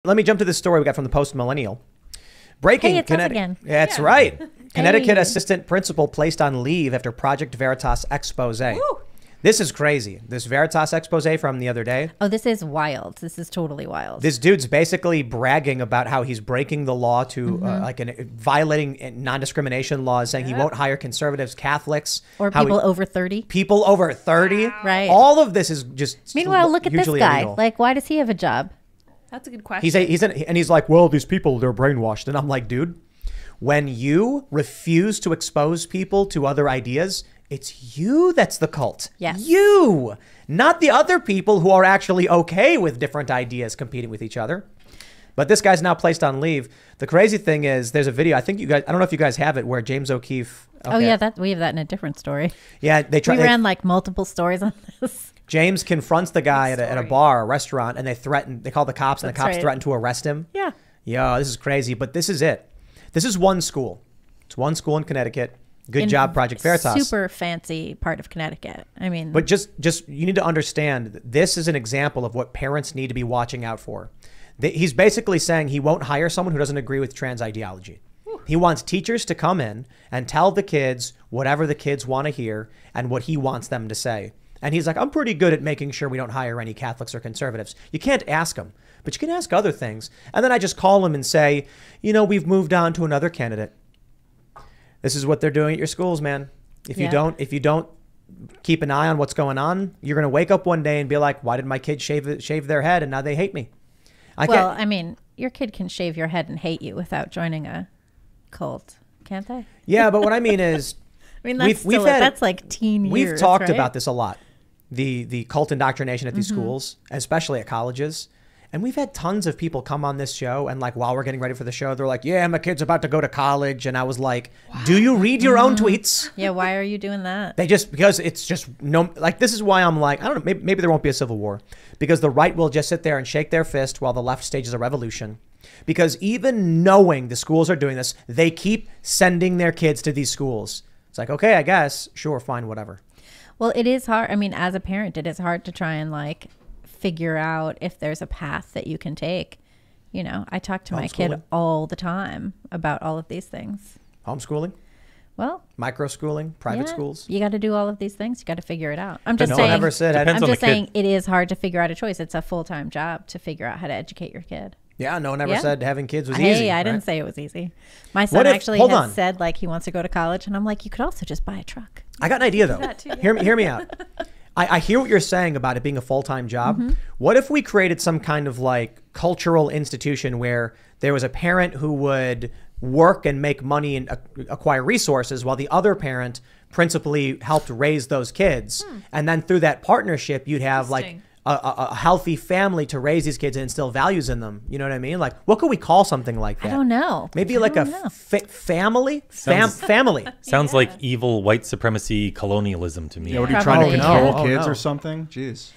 Let me jump to this story we got from the Post Millennial. Breaking. Hey, it's us again. That's right. Connecticut assistant principal placed on leave after Project Veritas expose. Woo. This is crazy. This Veritas expose from the other day. Oh, this is wild. This is totally wild. This dude's basically bragging about how he's breaking the law to violating non-discrimination laws, saying he won't hire conservatives, Catholics. Or people over 30. People over 30. Wow. Right. All of this is just Meanwhile, look at this guy. illegal. Like, why does he have a job? That's a good question. He's like, well, these people, they're brainwashed. And I'm like, dude, when you refuse to expose people to other ideas, it's you that's the cult. Yes. You, not the other people who are actually okay with different ideas competing with each other. But this guy's now placed on leave. The crazy thing is there's a video. I don't know if you guys have it, where James O'Keefe. Okay. Oh, yeah, we have that in a different story. Yeah, we ran like multiple stories on this. James confronts the guy at a bar, a restaurant, and they call the cops, and the cops threaten to arrest him. Yeah. Yo, this is crazy, but this is it. This is one school. It's one school in Connecticut. Good job, Project Veritas. Super fancy part of Connecticut. I mean, but just you need to understand that this is an example of what parents need to be watching out for. He's basically saying he won't hire someone who doesn't agree with trans ideology. He wants teachers to come in and tell the kids whatever the kids want to hear and what he wants them to say. And he's like, I'm pretty good at making sure we don't hire any Catholics or conservatives. You can't ask him, but you can ask other things. And then I just call him and say, you know, we've moved on to another candidate. This is what they're doing at your schools, man. If you don't keep an eye on what's going on, you're going to wake up one day and be like, why did my kid shave their head and now they hate me? I mean, your kid can shave your head and hate you without joining a cult, can't they? Yeah, but what I mean is, I mean, that's like teen years. We've talked about this a lot. The cult indoctrination at these schools, especially at colleges. And we've had tons of people come on this show, and like while we're getting ready for the show, they're like, yeah, my kid's about to go to college. And I was like, do you read your own tweets? Yeah, why are you doing that? Because it's just this is why I'm like, I don't know, maybe there won't be a civil war. Because the right will just sit there and shake their fist while the left stages a revolution. Because even knowing the schools are doing this, they keep sending their kids to these schools. It's like, okay, I guess, sure, fine, whatever. Well, it is hard. I mean, as a parent, it is hard to try and like figure out if there's a path that you can take. You know, I talk to my kid all the time about all of these things. Homeschooling? Well, microschooling, private schools. You got to do all of these things. You got to figure it out. I'm just saying it is hard to figure out a choice. It's a full-time job to figure out how to educate your kid. Yeah, no one ever said having kids was easy. Hey, I didn't say it was easy. My son actually has said like he wants to go to college, and I'm like, you could also just buy a truck. I got an idea though. Hear me out. I hear what you're saying about it being a full-time job. What if we created some kind of like cultural institution where there was a parent who would work and make money and acquire resources while the other parent principally helped raise those kids. And then through that partnership, you'd have like a healthy family to raise these kids and instill values in them. You know what I mean? Like, what could we call something like that? I don't know. Maybe like a family? Family. Sounds like evil white supremacy colonialism to me. Yeah, what are you trying to control kids or something? Jeez.